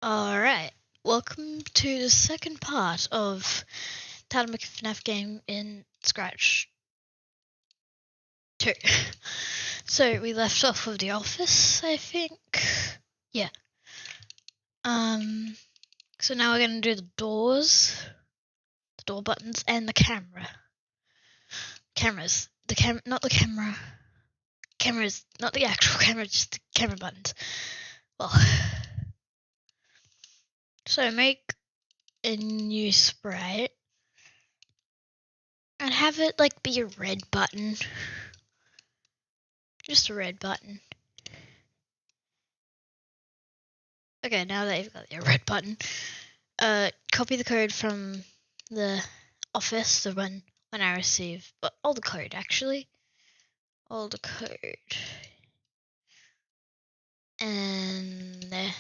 Alright, welcome to the second part of how to make a FNaF game in Scratch 2. So we left off with the office, I think. Yeah. So now we're gonna do the doors, the door buttons, and the camera. Cameras. Not the camera. Cameras, not the actual camera, just the camera buttons. Well. So make a new sprite. And have it like be a red button. Just a red button. Okay, now that you've got your red button, copy the code from the office, the one when I receive, but all the code actually, all the code, and there.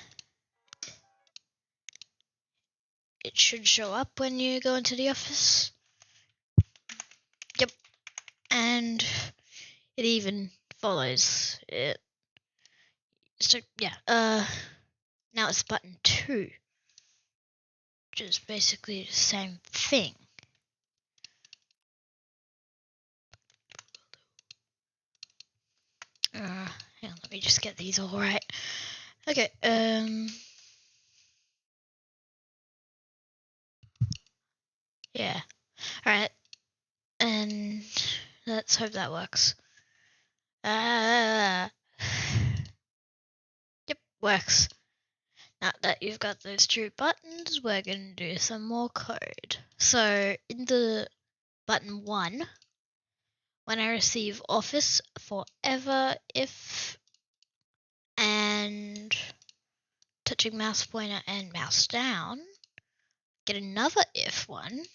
It should show up when you go into the office. Yep, and it even follows it. So yeah, now it's button 2, which is basically the same thing. Hang on, let me just get these all right. Okay, yeah, alright, and let's hope that works. Yep, works. Now that you've got those 2 buttons, we're going to do some more code. So in the button 1, when I receive office forever if and touching mouse pointer and mouse down, get another if one.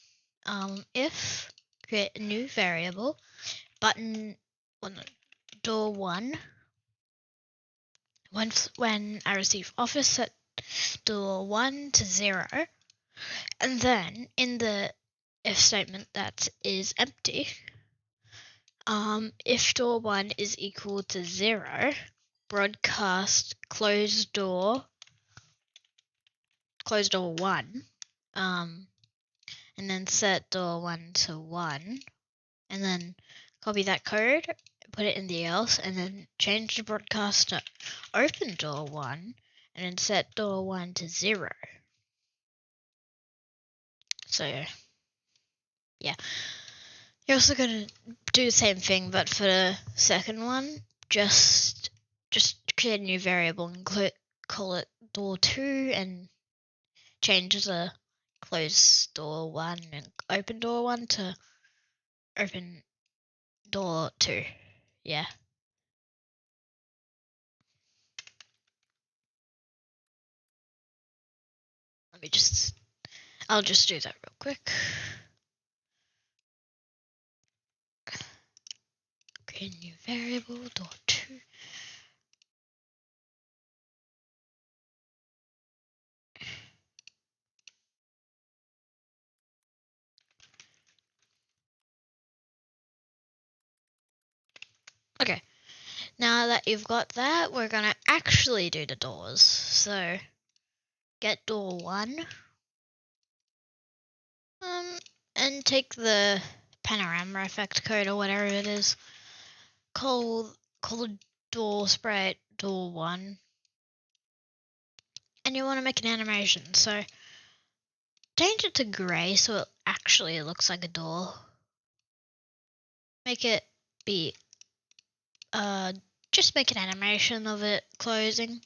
If create a new variable, button door 1. When I receive office, set door 1 to 0, and then in the if statement that is empty, if door 1 is equal to 0, broadcast close door 1, and then set door 1 to 1, and then copy that code, put it in the else, and then change the broadcast to open door 1, and then set door 1 to 0. So yeah, you're also going to do the same thing, but for the second one, just create a new variable and call it door 2 and change the close door 1 and open door 1 to open door 2. Yeah. I'll just do that real quick. Create a new variable, door 2. Okay, now that you've got that, we're going to actually do the doors. So get door 1, and take the panorama effect code or whatever it is. Call the door sprite door 1, and you want to make an animation. So change it to grey so it actually looks like a door. Make it be just make an animation of it closing.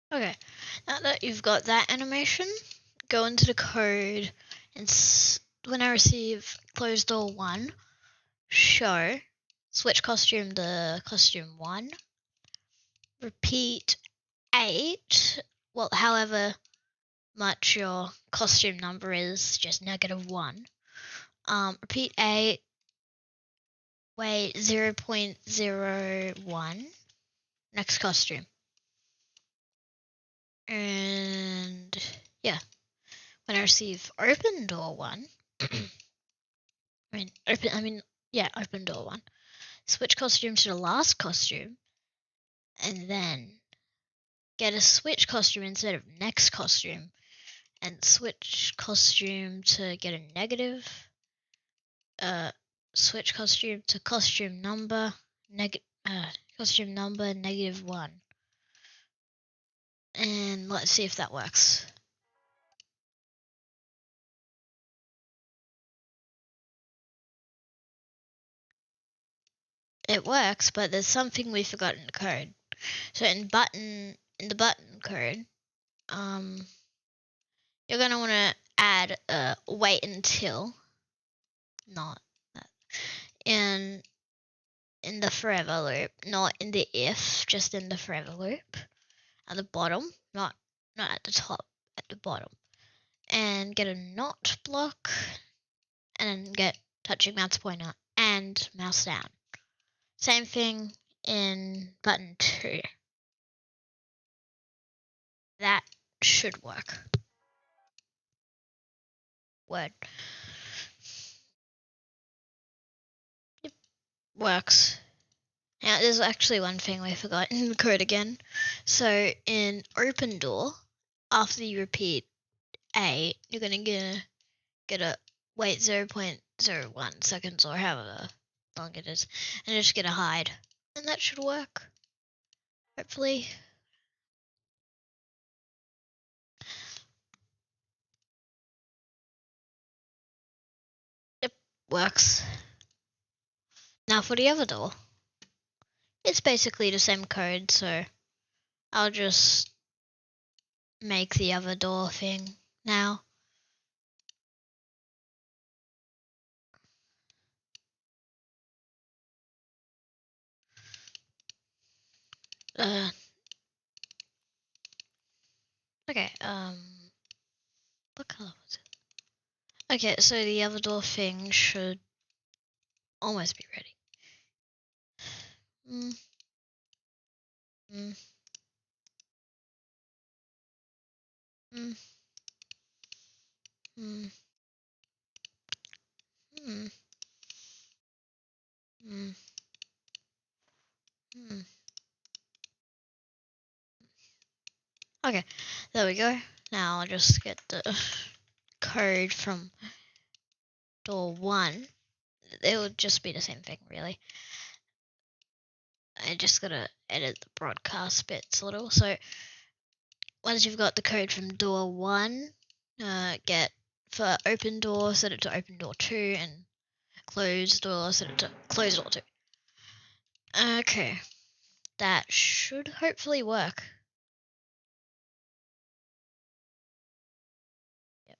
Okay, now that you've got that animation, go into the code and when I receive close door 1, show switch costume to costume 1, repeat 8, well, however much your costume number is, just -1, Repeat A, weight 0.01, next costume. And yeah, when I receive open door 1, open door 1, switch costume to the last costume, and then get a switch costume instead of next costume, and switch costume to get a negative, switch costume to costume number, -1. And let's see if that works. It works, but there's something we forgot in the code. So in the button code, you're gonna want to add wait until, not that, in the forever loop, not in the if, just in the forever loop at the bottom, not at the top, at the bottom, and get a not block, and then get touching mouse pointer and mouse down. Same thing in button 2. That should work. Word. Yep, works. Now, there's actually one thing we forgot in the code again. So in open door, after you repeat A, you're gonna get a wait 0.01 seconds or however long it is, and just get a hide, and that should work. Hopefully. Yep, works. Now for the other door, it's basically the same code, so I'll just make the other door thing now. Okay, what color was it? Okay, so the other door thing should almost be ready. Mm. Mm. Mm. Mm. Mm. Mm. Mm. Okay, there we go. Now I'll just get the code from door 1. It would just be the same thing, really. I just gotta edit the broadcast bits a little. So once you've got the code from door 1, get for open door, set it to open door 2, and closed door, set it to closed door 2. Okay, that should hopefully work. Yep.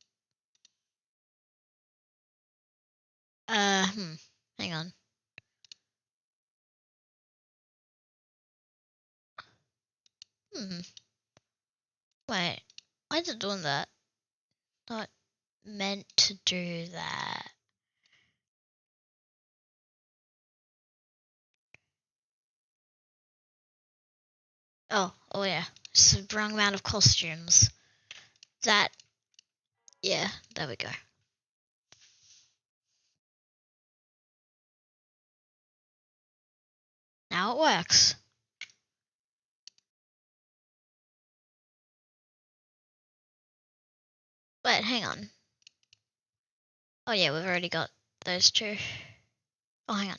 Hang on. Wait, why is it doing that? Not meant to do that. Oh yeah. It's the wrong amount of costumes. Yeah, there we go. Now it works. Wait, hang on. Oh yeah, we've already got those 2. Oh, hang on.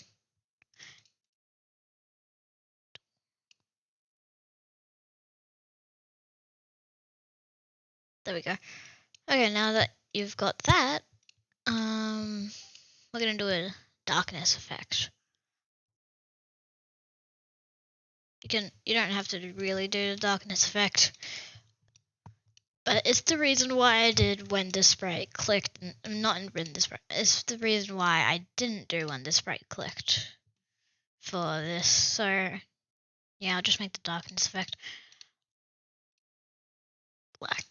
There we go. Okay, now that you've got that, we're gonna do a darkness effect. You don't have to really do the darkness effect, but it's the reason why I did when the sprite clicked, not in the sprite. It's the reason why I didn't do when the sprite clicked for this. So yeah, I'll just make the darkness effect black.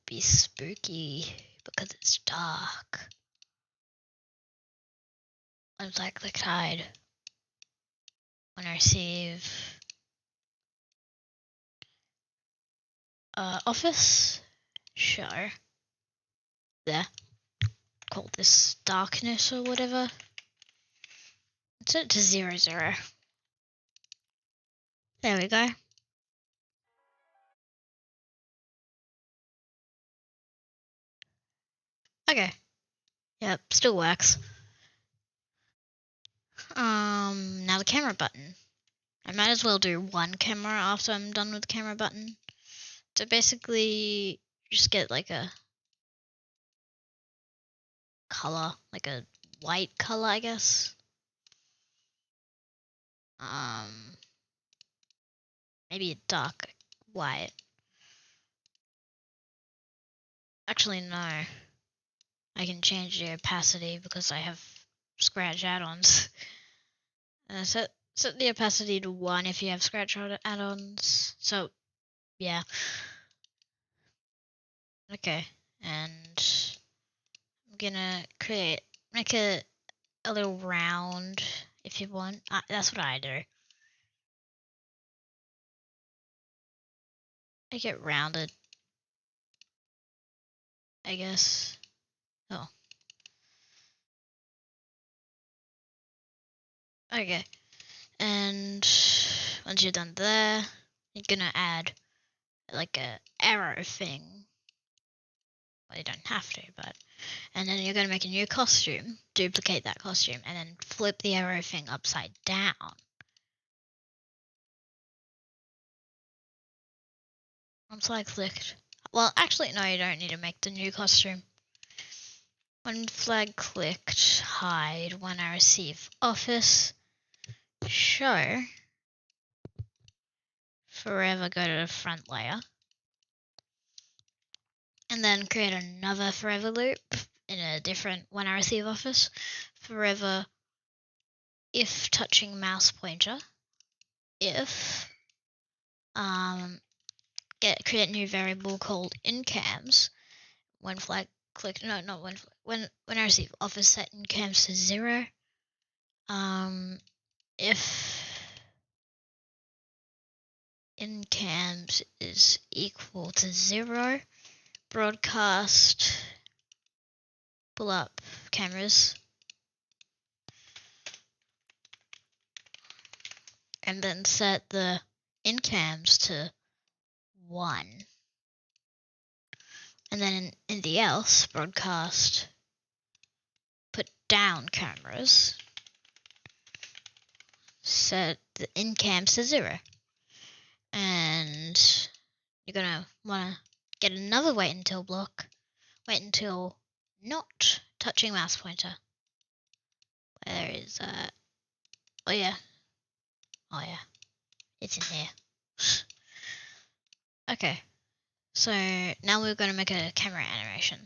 be spooky because it's dark. It's like the tide. When I receive office show there, call this darkness or whatever. Set it to 0, 0. There we go. Okay. Yep, still works. Now the camera button. I might as well do one camera after I'm done with the camera button. So basically, just get like a color, like a white color, I guess. Maybe a dark white. Actually, no. I can change the opacity because I have scratch add-ons. Set the opacity to 1 if you have scratch add-ons. So, yeah. Okay, and I'm gonna make a little round if you want. That's what I do. Make it rounded, I guess. Oh. Okay, and once you're done there, you're gonna add like a arrow thing. Well, you don't have to, but... And then you're gonna make a new costume, duplicate that costume, and then flip the arrow thing upside down. Once I clicked... Well, actually, no, you don't need to make the new costume. When flag clicked, hide. When I receive office, show. Forever go to the front layer. And then create another forever loop in a different when I receive office. Forever if touching mouse pointer. If create a new variable called incams. When flag click, no, not when I receive office, set incams to 0. If incams is equal to 0, broadcast, pull up cameras, and then set the incams to 1. And then in the else, broadcast, put down cameras, set the incams to 0. And you're gonna wanna get another wait until block. Wait until not touching mouse pointer. Where is that? Oh yeah. Oh yeah. It's in here. Okay. So now we're gonna make a camera animation.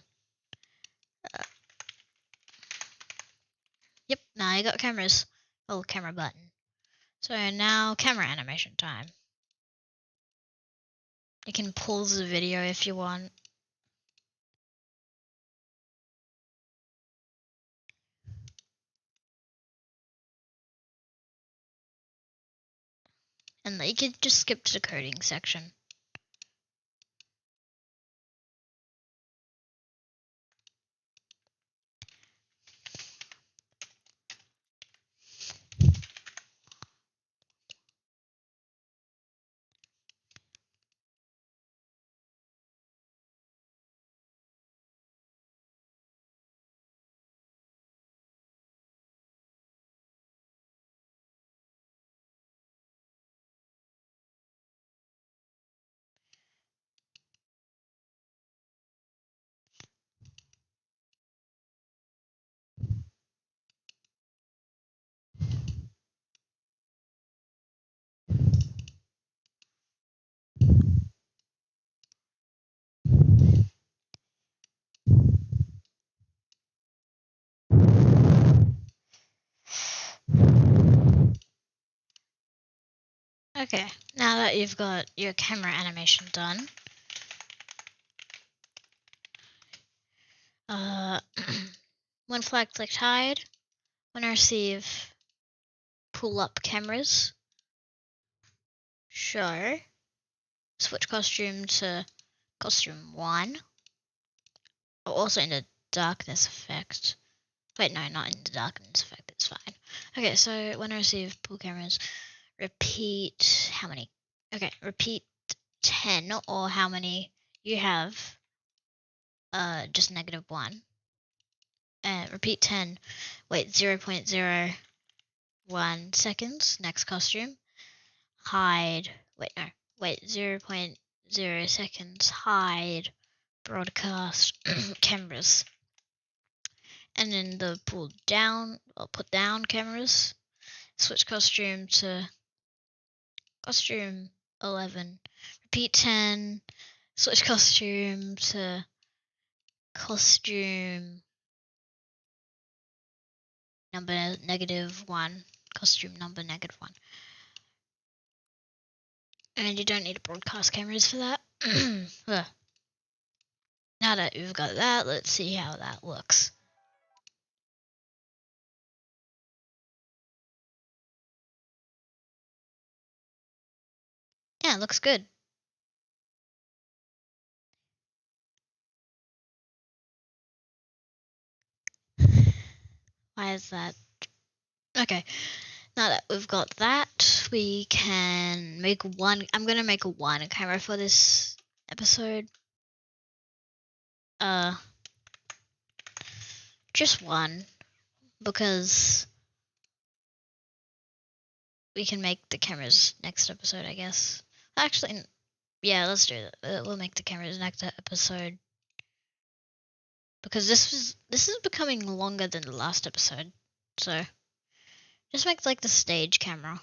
Yep, now you got cameras. Oh, camera button. So now camera animation time. You can pause the video if you want. And you can just skip to the coding section. Okay, now that you've got your camera animation done, When flag clicked hide, when I receive pull up cameras, show, switch costume to costume 1, or also in the darkness effect. Wait, no, not in the darkness effect, it's fine. Okay, so when I receive pull cameras, repeat how many? Okay, repeat 10 or how many you have, just -1. And repeat 10, wait 0.01 seconds, next costume, hide, wait 0.0 seconds, hide, broadcast, cameras. And then the pull down or put down cameras, switch costume to costume 11, repeat 10, switch costume to costume number -1, costume number -1. And you don't need to broadcast cameras for that. Now that we've got that, let's see how that looks. Yeah, it looks good. Why is that? Okay, now that we've got that, we can make one. I'm gonna make one camera for this episode. Just one, because we can make the cameras next episode, I guess. Actually, yeah, let's do that. We'll make the cameras next episode, because this is becoming longer than the last episode. So just make like the stage camera.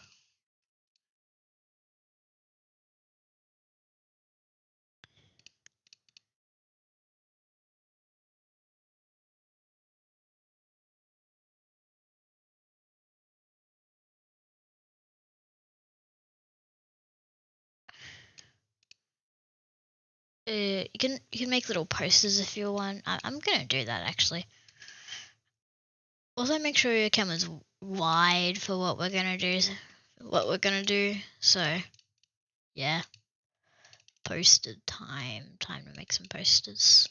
You can make little posters if you want. I'm gonna do that actually. Also, make sure your camera's wide for what we're gonna do. So, yeah. Poster time. Time to make some posters.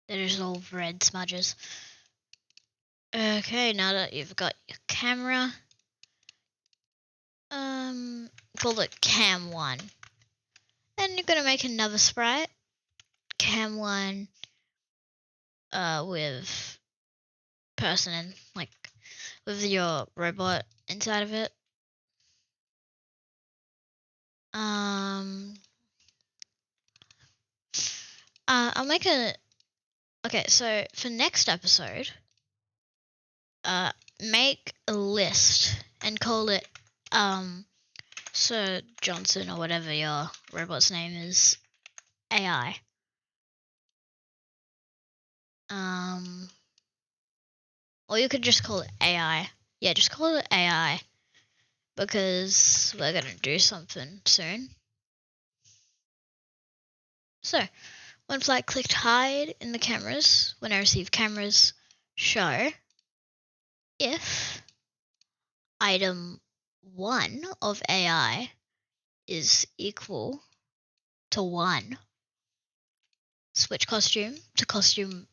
They're just all red smudges. Okay, now that you've got your camera, call it cam 1. Then you're gonna make another sprite, cam 1, with person in, like, with your robot inside of it. I'll make okay, so for next episode, make a list and call it, Sir Johnson or whatever your robot's name is, AI. Or you could just call it AI. Yeah, just call it AI, because we're gonna do something soon. So, when flag clicked hide in the cameras, when I receive cameras, show if item 1 of AI is equal to 1, switch costume to costume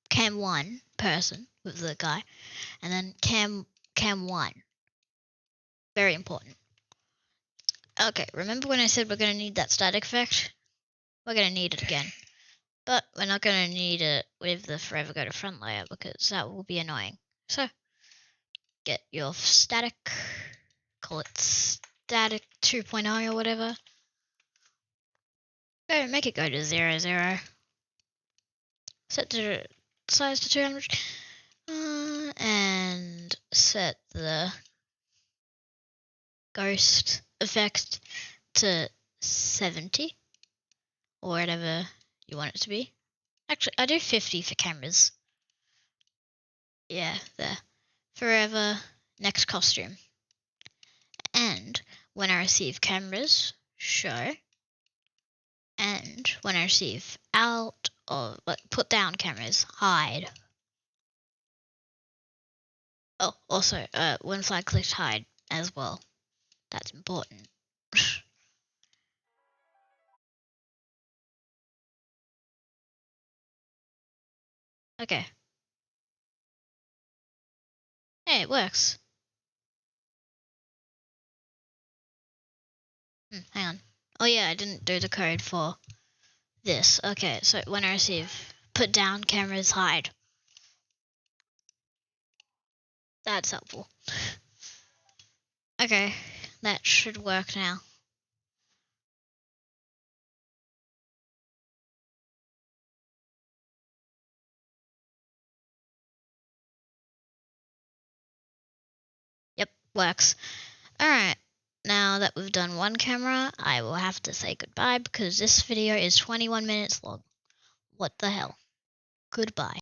cam 1 person with the guy, and then cam 1. Very important. Okay, remember when I said we're going to need that static effect? We're going to need it again. But we're not going to need it with the forever go to front layer, because that will be annoying. So, get your static, call it static 2.0 or whatever. Make it go to 0, 0. Set the size to 200. And set the ghost effect to 70 or whatever you want it to be. Actually, I do 50 for cameras. Yeah, there. Forever, next costume. And when I receive cameras, show. And when I receive out or put down cameras, hide. Oh, also, when flag clicked, hide as well. That's important. Okay. Hey, it works. Hang on. Oh yeah, I didn't do the code for this. Okay, so when I receive put down cameras, hide. That's helpful. Okay, that should work now. Yep, works. Alright, now that we've done one camera, I will have to say goodbye because this video is 21 minutes long. What the hell? Goodbye.